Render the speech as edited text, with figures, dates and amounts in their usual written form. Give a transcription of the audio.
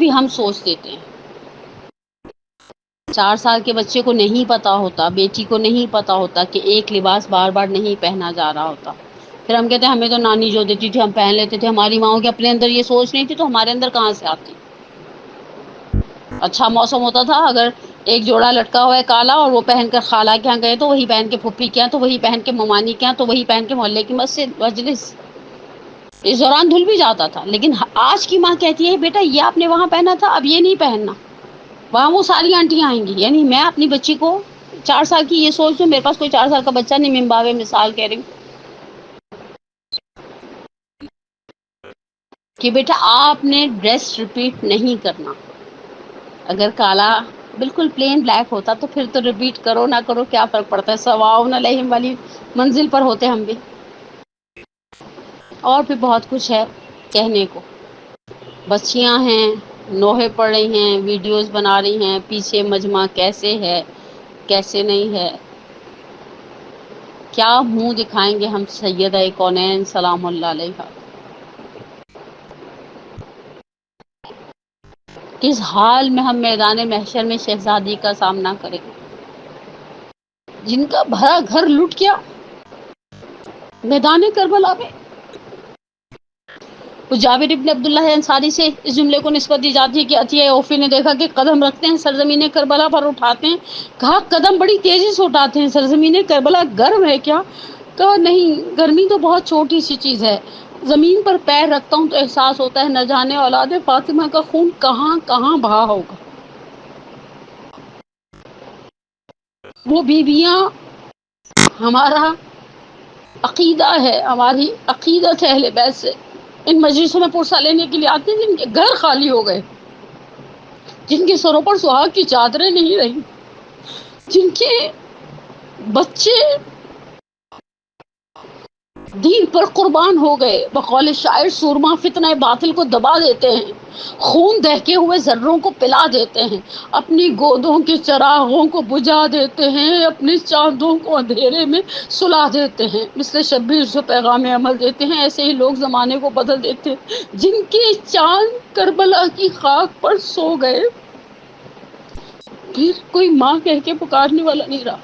بھی ہم سوچ دیتے ہیں. 4 سال کے بچے کو نہیں پتا ہوتا، بیٹی کو نہیں پتا ہوتا کہ ایک لباس بار بار نہیں پہنا جا رہا ہوتا. پھر ہم کہتے ہیں ہمیں تو نانی جو دیتی تھی ہم پہن لیتے تھے. ہماری ماؤں کے اپنے اندر یہ سوچ نہیں تھی تو ہمارے اندر کہاں سے آتی. اچھا موسم ہوتا تھا، اگر ایک جوڑا لٹکا ہوا ہے کالا اور وہ پہن کر خالہ کے یہاں گئے تو وہی پہن کے پھپھی کے یہاں، تو وہی پہن کے ممانی کے یہاں، تو وہی پہن کے محلے کی مسجد مجلس. اس دوران دھل بھی جاتا تھا. لیکن آج کی ماں کہتی ہے بیٹا یہ آپ نے وہاں پہنا تھا اب یہ نہیں پہننا. وہاں وہ ساری آنٹیاں آئیں گی. یعنی میں اپنی بچی کو 4 سال کی یہ سوچ دوں، میرے پاس کوئی 4 سال کا بچہ نہیں، من باب مثال کہہ رہی ہوں کہ بیٹا آپ نے ڈریس رپیٹ نہیں کرنا. اگر کالا بالکل پلین بلیک ہوتا تو پھر تو رپیٹ کرو نہ کرو کیا فرق پڑتا ہے، سواء علیہم والی منزل پر ہوتے ہم بھی. اور بھی بہت کچھ ہے کہنے کو. بچیاں ہیں، نوحے پڑھ رہی ہیں، ویڈیوز بنا رہی ہیں، پیچھے مجمع کیسے ہے کیسے نہیں ہے. کیا منہ دکھائیں گے ہم سیدہ کونین سلام اللہ علیہا. کس حال میں ہم میدان محشر میں شہزادی کا سامنا کریں، جن کا بھرا گھر لٹ گیا میدان کربلا میں. جابر بن عبداللہ انصاری سے اس جملے کو نسبت دی جاتی ہے کہ عطیہ اوفی نے دیکھا کہ قدم رکھتے ہیں سرزمین کربلا پر اٹھاتے ہیں. کہا قدم بڑی تیزی سے اٹھاتے ہیں، سرزمین کربلا گرم ہے کیا؟ کہا نہیں، گرمی تو بہت چھوٹی سی چیز ہے. زمین پر پیر رکھتا ہوں تو احساس ہوتا ہے نہ جانے اولاد فاطمہ کا خون کہاں کہاں بہا ہوگا. وہ بیویاں ہمارا عقیدہ ہے، ہماری عقیدت ہے اہل بیت سے. ان مجلسوں میں پرسہ لینے کے لیے آتے ہیں جن کے گھر خالی ہو گئے، جن کے سروں پر سہاگ کی چادریں نہیں رہی، جن کے بچے دین پر قربان ہو گئے. بقول شاعر سورما فتنہ باطل کو دبا دیتے ہیں، خون دہکے ہوئے ذروں کو پلا دیتے ہیں، اپنی گودوں کے چراغوں کو بجھا دیتے ہیں، اپنے چاندوں کو اندھیرے میں سلا دیتے ہیں. مثل شبیر جو پیغام عمل دیتے ہیں ایسے ہی لوگ زمانے کو بدل دیتے ہیں. جن کے چاند کربلا کی خاک پر سو گئے، پھر کوئی ماں کہہ کے پکارنے والا نہیں رہا.